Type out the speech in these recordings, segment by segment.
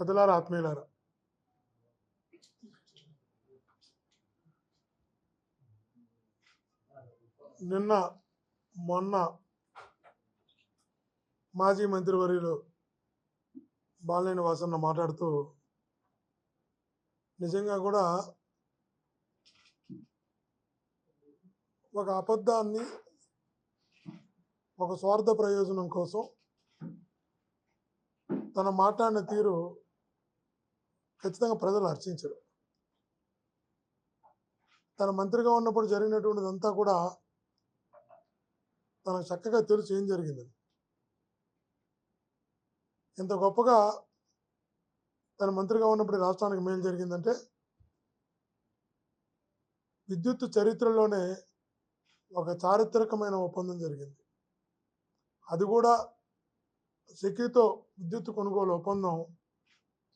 కథలారా ఆత్మీయులారా, నిన్న మొన్న మాజీ మంత్రివర్యులు బాలినేని వాసన్న మాట్లాడుతూ నిజంగా కూడా ఒక అబద్ధాన్ని ఒక స్వార్థ ప్రయోజనం కోసం తన మాట్లాడిన తీరు ఖచ్చితంగా ప్రజలు హర్షించరు. తన మంత్రిగా ఉన్నప్పుడు జరిగినటువంటిదంతా కూడా తనకు చక్కగా తెలుసు ఏం జరిగిందని. ఎంత గొప్పగా తన మంత్రిగా ఉన్నప్పుడు రాష్ట్రానికి మేలు జరిగిందంటే విద్యుత్ చరిత్రలోనే ఒక చారిత్రకమైన ఒప్పందం జరిగింది. అది కూడా సెకీతో విద్యుత్ కొనుగోలు ఒప్పందం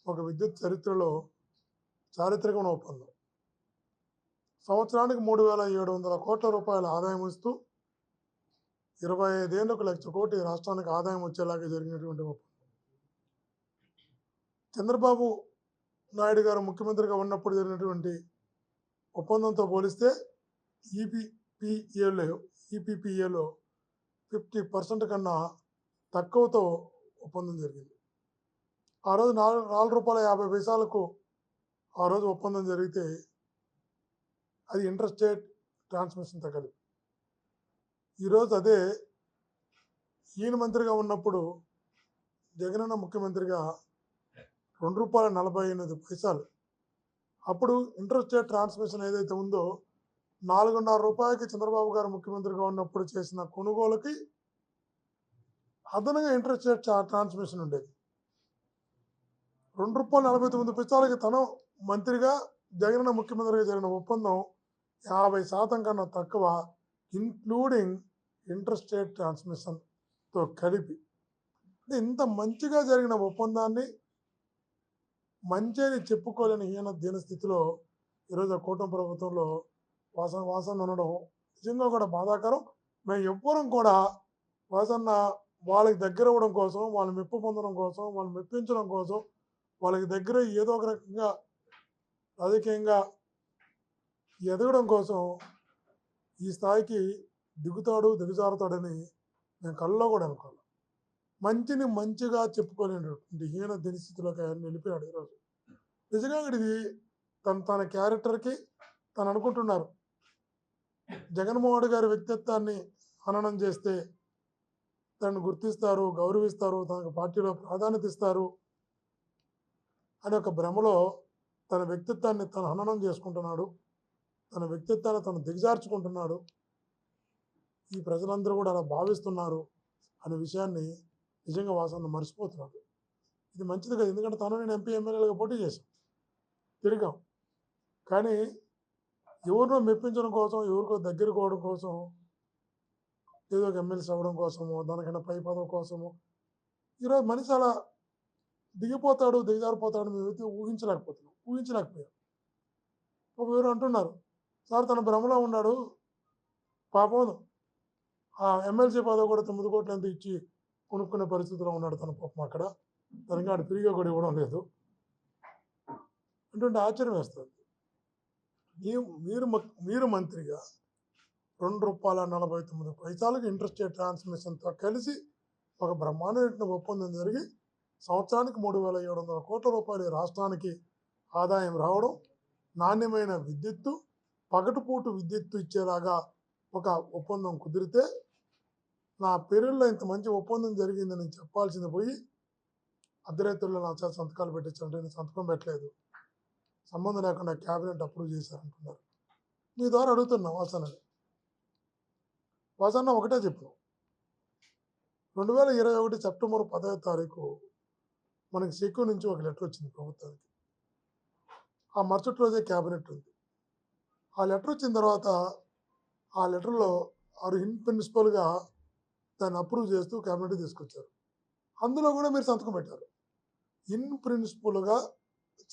ఒక విద్యుత్ చరిత్రలో చారిత్రకమైన ఒప్పందం. సంవత్సరానికి 3,700 కోట్ల రూపాయల ఆదాయం ఇస్తూ 25 ఏళ్లకు 1,00,000 కోటి రాష్ట్రానికి ఆదాయం వచ్చేలాగా జరిగినటువంటి ఒప్పందం. చంద్రబాబు నాయుడు గారు ముఖ్యమంత్రిగా ఉన్నప్పుడు జరిగినటువంటి ఒప్పందంతో పోలిస్తే ఈపీపీఏలో 50% కన్నా తక్కువతో ఒప్పందం జరిగింది. ఆ రోజు ₹4.50 ఆ రోజు ఒప్పందం జరిగితే అది ఇంటర్ స్టేట్ ట్రాన్స్మిషన్తో కలిపి. ఈరోజు అదే ఈయన మంత్రిగా ఉన్నప్పుడు జగనన్న ముఖ్యమంత్రిగా ₹2.48 అప్పుడు ఇంటర్ స్టేట్ ట్రాన్స్మిషన్ ఏదైతే ఉందో ₹4.5 చంద్రబాబు గారు ముఖ్యమంత్రిగా ఉన్నప్పుడు చేసిన కొనుగోలుకి అదనంగా ఇంటర్ స్టేట్ ట్రాన్స్మిషన్ ఉండేది. ₹2.49 తను మంత్రిగా జగనన్న ముఖ్యమంత్రిగా జరిగిన ఒప్పందం 50% కన్నా తక్కువ, ఇన్క్లూడింగ్ ఇంటర్ స్టేట్ ట్రాన్స్మిషన్తో కలిపి. ఇంత మంచిగా జరిగిన ఒప్పందాన్ని మంచి అని చెప్పుకోలేని దీన స్థితిలో ఈరోజు కూటమి ప్రభుత్వంలో వాసన ఉండడం నిజంగా కూడా బాధాకరం. మేము ఎవ్వరం కూడా వాసన్న వాళ్ళకి దగ్గర అవ్వడం కోసం, వాళ్ళని మెప్పు పొందడం కోసం, వాళ్ళని మెప్పించడం కోసం, వాళ్ళకి దగ్గర ఏదో ఒక రకంగా రాజకీయంగా ఎదగడం కోసం ఈ స్థాయికి దిగజారుతాడని మేము కళ్ళలో కూడా అనుకోవాలి. మంచిని మంచిగా చెప్పుకోలేనటువంటి దీన స్థితిలోకి ఆయన వెళ్ళిపోయాడు ఈరోజు. నిజంగా ఇది తన క్యారెక్టర్కి తను అనుకుంటున్నారు జగన్మోహన్ గారి వ్యక్తిత్వాన్ని హననం చేస్తే తనను గుర్తిస్తారు, గౌరవిస్తారు, తనకు పార్టీలో ప్రాధాన్యత ఇస్తారు అనే ఒక భ్రమలో తన వ్యక్తిత్వాన్ని తను హననం చేసుకుంటున్నాడు, తన వ్యక్తిత్వాన్ని తను దిగజార్చుకుంటున్నాడు. ఈ ప్రజలందరూ కూడా అలా భావిస్తున్నారు అనే విషయాన్ని నిజంగా వాసన మర్చిపోతున్నాడు. ఇది మంచిది కదా, ఎందుకంటే తను నేను ఎంపీ ఎమ్మెల్యేలుగా పోటీ చేశాం, తిరిగాం. కానీ ఎవరినో మెప్పించడం కోసం, ఎవరికో దగ్గర కోవడం కోసం, ఏదో ఒక ఎమ్మెల్సీ అవ్వడం కోసము, దానికన్నా పై పదవి కోసము ఈరోజు మనిషి అలా దిగజారిపోతాడు మేమైతే ఊహించలేకపోయాం. ఎవరు అంటున్నారు సార్ తన భ్రమలో ఉన్నాడు, పాపం ఆ ఎమ్మెల్సీ పదవి కూడా 9 కోట్లు ఎంత ఇచ్చి కొనుక్కునే పరిస్థితిలో ఉన్నాడు తన పాపం. అక్కడ తనకి ఆడు ఫ్రీగా కూడా ఇవ్వడం లేదు అంటుంటే ఆశ్చర్యం వేస్తుంది. మీరు మంత్రిగా ₹2.49 ఇంటర్ స్టేట్ ట్రాన్స్మిషన్తో కలిసి ఒక బ్రహ్మాండమైన ఒప్పందం జరిగి సంవత్సరానికి 3,700 కోట్ల రూపాయలు రాష్ట్రానికి ఆదాయం రావడం, నాణ్యమైన విద్యుత్తు, పగటిపూట విద్యుత్తు ఇచ్చేలాగా ఒక ఒప్పందం కుదిరితే నా పేరులో ఇంత మంచి ఒప్పందం జరిగిందని చెప్పాల్సింది పోయి అర్ధరాత్రుల్లో నా చేత సంతకాలు పెట్టించంటే నేను సంతకం పెట్టలేదు, సంబంధం లేకుండా క్యాబినెట్ అప్రూవ్ చేశారంటున్నారు. మీ ద్వారా అడుగుతున్నా వాసన్న ఒకటే చెప్పు, 2021 సెప్టెంబర్ 10 మనకి సెక్యూ నుంచి ఒక లెటర్ వచ్చింది ప్రభుత్వానికి. ఆ మరుసటి రోజే క్యాబినెట్ ఉంది. ఆ లెటర్ వచ్చిన తర్వాత ఆ లెటర్లో వారు ఇన్ ప్రిన్సిపల్గా దాన్ని అప్రూవ్ చేస్తూ క్యాబినెట్ తీసుకొచ్చారు. అందులో కూడా మీరు సంతకం పెట్టారు. ఇన్ ప్రిన్సిపల్గా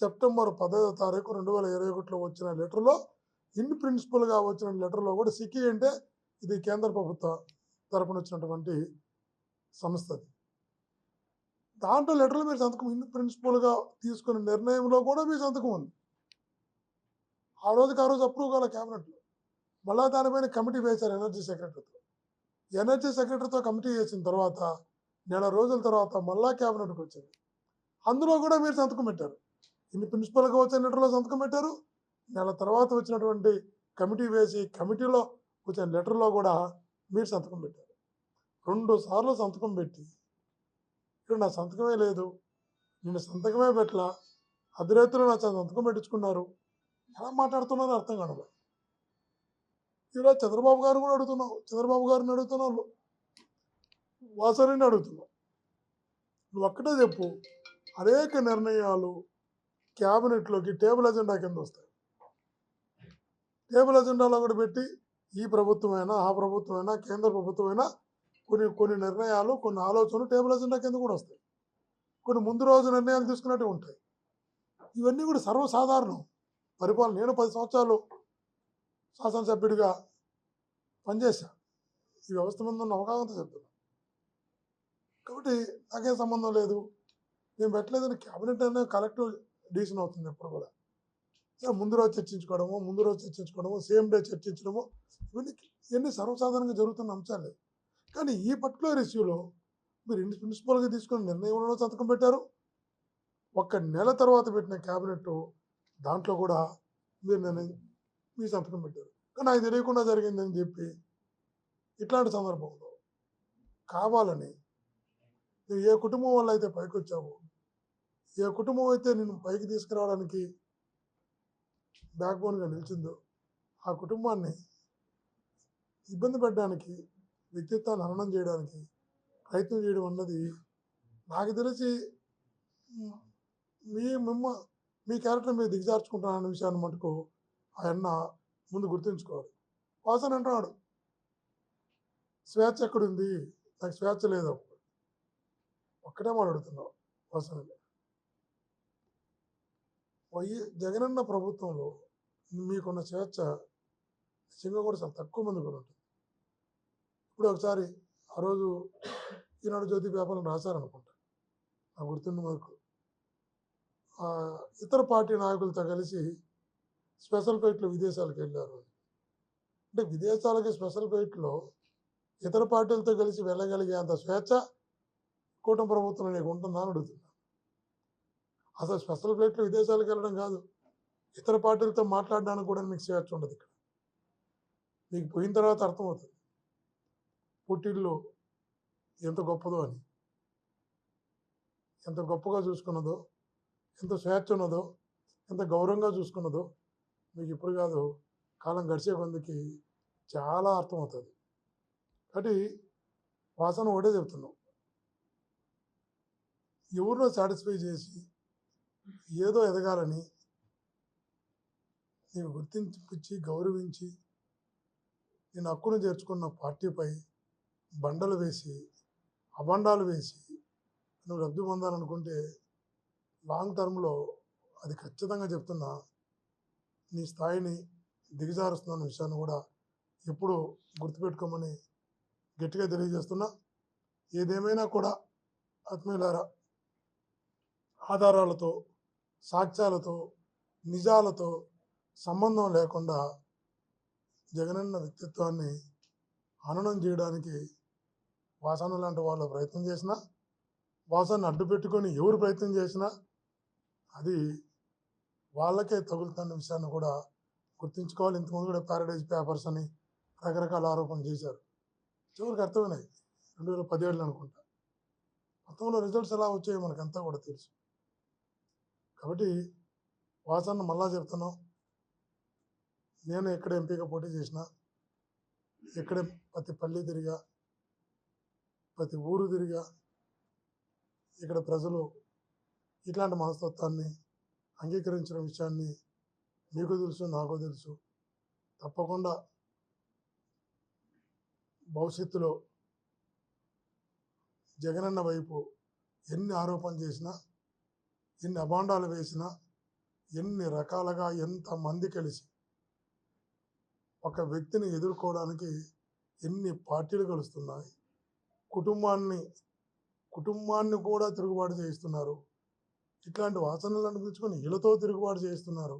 సెప్టెంబర్ 10 2021 వచ్చిన లెటర్లో, ఇన్ ప్రిన్సిపల్గా వచ్చిన లెటర్లో కూడా సిక్కి అంటే ఇది కేంద్ర ప్రభుత్వ తరపున వచ్చినటువంటి సంస్థది. దాంట్లో లెటర్‌లో మీరు సంతకం ఇన్ ప్రిన్సిపల్‌గా తీసుకున్న నిర్ణయంలో కూడా మీ సంతకం ఉంది. ఆ రోజుకి ఆ రోజు అప్రూవ్ కాలే క్యాబినెట్‌లో. మళ్ళా దానిపైన కమిటీ వేశారు ఎనర్జీ సెక్రటరీతో. ఎనర్జీ సెక్రటరీతో కమిటీ వేసిన తర్వాత నెల రోజుల తర్వాత మళ్ళా క్యాబినెట్‌కి వచ్చింది. అందులో కూడా మీరు సంతకం పెట్టారు. ఇన్ని ప్రిన్సిపల్‌గా వచ్చిన లెటర్‌లో సంతకం పెట్టారు. నెల తర్వాత వచ్చినటువంటి కమిటీ వేసి కమిటీలో వచ్చిన లెటర్‌లో కూడా మీరు సంతకం పెట్టారు. 2 సార్లు సంతకం పెట్టి ఇక్కడ నా సంతకమే లేదు. నేను సంతకమే పెట్టలా. అర్ధరాత్రిలో నా సంతకం పెట్టించుకున్నారు. ఎలా మాట్లాడుతున్నారో అర్థం కావట్లేదు. ఈరోజు చంద్రబాబు గారు కూడా అడుగుతున్నావు. చంద్రబాబు గారిని అడుగుతున్నావు. వాసరిని అడుగుతున్నావు. నువ్వు ఒక్కటే చెప్పు. అనేక నిర్ణయాలు క్యాబినెట్లోకి టేబుల్ ఎజెండా కింద వస్తాయి. టేబుల్ ఎజెండాలో కూడా పెట్టి ఈ ప్రభుత్వమైనా ఆ ప్రభుత్వమైనా కేంద్ర ప్రభుత్వమైనా కొన్ని నిర్ణయాలు కొన్ని ఆలోచనలు టేబుల్ ఎజెండా కింద కూడా వస్తాయి. కొన్ని ముందు రోజు నిర్ణయాలు తీసుకున్నట్టు ఉంటాయి. ఇవన్నీ కూడా సర్వసాధారణం. పరిపాలన నేను 10 సంవత్సరాలు శాసనసభ్యుడిగా పనిచేశాను. ఈ వ్యవస్థ మీద ఉన్న అవగాహనతో చెప్తున్నాను. కాబట్టి నాకేం సంబంధం లేదు. నేను పెట్టలేదని క్యాబినెట్ అనేది కలెక్టివ్ డిసిషన్ అవుతుంది ఎప్పుడు కూడా. ముందు రోజు చర్చించుకోవడము సేమ్ డే చర్చించడము ఇవన్నీ సర్వసాధారణంగా జరుగుతున్న అంశాలే. కానీ ఈ పర్టికులర్ ఇష్యూలో మీరు ప్రిన్సిపల్గా తీసుకున్న నిర్ణయంలో సంతకం పెట్టారు. ఒక్క నెల తర్వాత పెట్టిన క్యాబినెట్ దాంట్లో కూడా మీ సంతకం పెట్టారు. కానీ నాకు తెలియకుండా జరిగిందని చెప్పి ఇట్లాంటి సందర్భంలో కావాలని నువ్వు ఏ కుటుంబం వల్ల అయితే పైకి వచ్చావో, ఏ కుటుంబం అయితే నేను పైకి తీసుకురావడానికి బ్యాక్ బోన్గా నిలిచిందో ఆ కుటుంబాన్ని ఇబ్బంది పెట్టడానికి, వ్యక్తిత్వాన్ని హననం చేయడానికి ప్రయత్నం చేయడం అన్నది నాకు తెలిసి మీ క్యారెక్టర్ మీరు దిగజార్చుకుంటానన్న విషయాన్ని మటుకు ఆయన ముందు గుర్తుంచుకోవాలి. వాసన అంటున్నాడు స్వేచ్ఛ ఎక్కడుంది, నాకు స్వేచ్ఛ లేదు. ఒక్కటే మాట అడుగుతున్నావు వాసన. జగనన్న ప్రభుత్వంలో మీకున్న స్వేచ్ఛ నిజంగా కూడా చాలా తక్కువ మంది కూడా ఉంటుంది. ఇప్పుడు ఒకసారి ఆ రోజు ఈనాడు జ్యోతి పేపర్లు రాశారనుకుంటా, నాకు గుర్తున్న వరకు ఇతర పార్టీ నాయకులతో కలిసి స్పెషల్ ఫ్లైట్లో విదేశాలకు వెళ్ళారు. అంటే విదేశాలకి స్పెషల్ ఫ్లైట్లో ఇతర పార్టీలతో కలిసి వెళ్ళగలిగే అంత స్వేచ్ఛ కూటమి ప్రభుత్వం నీకు ఉంటుందా అని అడుగుతున్నా. అసలు స్పెషల్ ఫ్లైట్లో విదేశాలకు వెళ్ళడం కాదు, ఇతర పార్టీలతో మాట్లాడడానికి కూడా మీకు స్వేచ్ఛ ఉండదు. ఇక్కడ మీకు పోయిన తర్వాత అర్థమవుతుంది పుట్టిల్లు ఎంత గొప్పదో అని, ఎంత గొప్పగా చూసుకున్నదో, ఎంత స్వేచ్ఛ ఉన్నదో, ఎంత గౌరవంగా చూసుకున్నదో మీకు ఇప్పుడు కాదు, కాలం గడిచే కొందికి చాలా అర్థమవుతుంది. కాబట్టి వాసన ఒకటే చెప్తున్నాం, ఎవరినో సాటిస్ఫై చేసి ఏదో ఎదగాలని నేను గుర్తించి గౌరవించి నేను హక్కును చేర్చుకున్న పార్టీపై బండలు వేసి అబండాలు వేసి నువ్వు లబ్ధి పొందాలనుకుంటే లాంగ్ టర్మ్లో అది ఖచ్చితంగా చెప్తున్నా నీ స్థాయిని దిగజారుస్తున్న విషయాన్ని కూడా ఎప్పుడు గుర్తుపెట్టుకోమని గట్టిగా తెలియజేస్తున్నా. ఏదేమైనా కూడా ఆత్మీయులారా, ఆధారాలతో సాక్ష్యాలతో నిజాలతో సంబంధం లేకుండా జగనన్న వ్యక్తిత్వాన్ని హననం చేయడానికి వాసన లాంటి వాళ్ళు ప్రయత్నం చేసినా, వాసనను అడ్డు పెట్టుకొని ఎవరు ప్రయత్నం చేసినా అది వాళ్ళకే తగులుతున్న విషయాన్ని కూడా గుర్తుంచుకోవాలి. ఇంతకుముందు కూడా ప్యారడైజ్ పేపర్స్ అని రకరకాల ఆరోపణలు చేశారు. చివరికి అర్థమైనాయి 2017 అనుకుంటా. మొత్తంలో రిజల్ట్స్ ఎలా వచ్చాయో మనకంతా కూడా తెలుసు. కాబట్టి వాసన మళ్ళా చెప్తున్నాం, నేను ఎక్కడ ఎంపీగా పోటీ చేసినా, ఎక్కడ ప్రతి పల్లె తిరిగా, ప్రతి ఊరు తిరిగా, ఇక్కడ ప్రజలు ఇట్లాంటి మనస్తత్వాన్ని అంగీకరించిన విషయాన్ని మీకు తెలుసు, నాకు తెలుసు. తప్పకుండా భవిష్యత్తులో జగనన్న వైపు ఎన్ని ఆరోపణలు చేసినా, ఎన్ని అభాండాలు వేసినా, ఎన్ని రకాలుగా ఎంతమంది కలిసి ఒక వ్యక్తిని ఎదుర్కోవడానికి ఎన్ని పార్టీలు కలుస్తున్నాయి, కుటుంబాన్ని కుటుంబాన్ని కూడా తిరుగుబాటు చేయిస్తున్నారు. ఇట్లాంటి వాసనలు అనిపించుకొని వీళ్ళతో తిరుగుబాటు చేయిస్తున్నారు.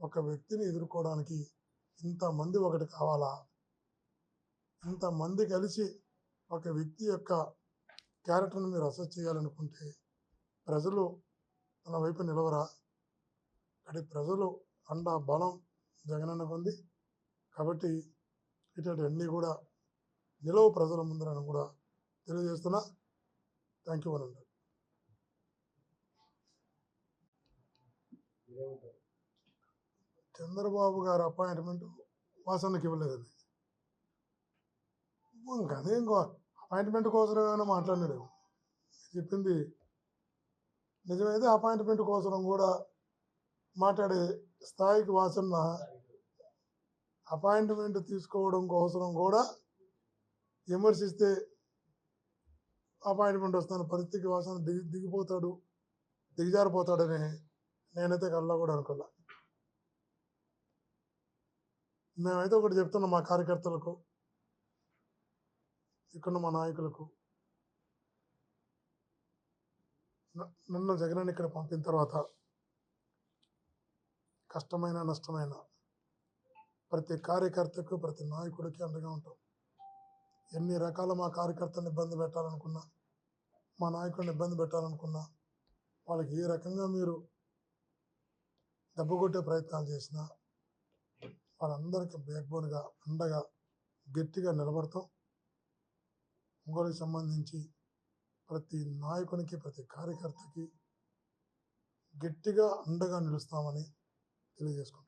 ఒక వ్యక్తిని ఎదుర్కోవడానికి ఇంతమంది ఒకటి కావాలా? ఇంతమంది కలిసి ఒక వ్యక్తి యొక్క క్యారెక్టర్ని మీరు అసెస్ చేయాలనుకుంటే ప్రజలు తన వైపు నిలవరా? అంటే ప్రజలు అండ బలం జగనన్నకు ఉంది కాబట్టి ఇటువంటివన్నీ కూడా నిలవ ప్రజల ముందరని కూడా తెలియజేస్తున్నా. థ్యాంక్ యూ అనండి. చంద్రబాబు గారు అపాయింట్మెంట్ వాసనకి ఇవ్వలేదండి. ఇంకా అదే ఇంకో అపాయింట్మెంట్ కోసం ఏమైనా మాట్లాడినాడు. చెప్పింది నిజమైతే అపాయింట్మెంట్ కోసం కూడా మాట్లాడే స్థాయికి వాసన అపాయింట్మెంట్ తీసుకోవడం కోసం కూడా విమర్శిస్తే అపాయింట్మెంట్ వస్తున్న పరిస్థితికి వాసన దిగజారిపోతాడని నేనైతే కల్లా కూడా అనుకోలే. మేమైతే ఒకటి చెప్తున్నాం మా కార్యకర్తలకు, ఇక్కడ మా నాయకులకు, నన్ను జగన్ ఇక్కడ పంపిన తర్వాత కష్టమైన నష్టమైన ప్రతి కార్యకర్తకు ప్రతి నాయకుడికి అండగా ఉంటాం. ఎన్ని రకాల మా కార్యకర్తలను ఇబ్బంది పెట్టాలనుకున్నా, మా నాయకుడిని ఇబ్బంది పెట్టాలనుకున్నా, వాళ్ళకి ఏ రకంగా మీరు దెబ్బ కొట్టే ప్రయత్నాలు చేసినా వాళ్ళందరికీ బ్యాక్బోన్గా అండగా గట్టిగా నిలబడతాం. ఒంగోలుకి సంబంధించి ప్రతి నాయకునికి ప్రతి కార్యకర్తకి గట్టిగా అండగా నిలుస్తామని తెలియజేసుకుంటాం.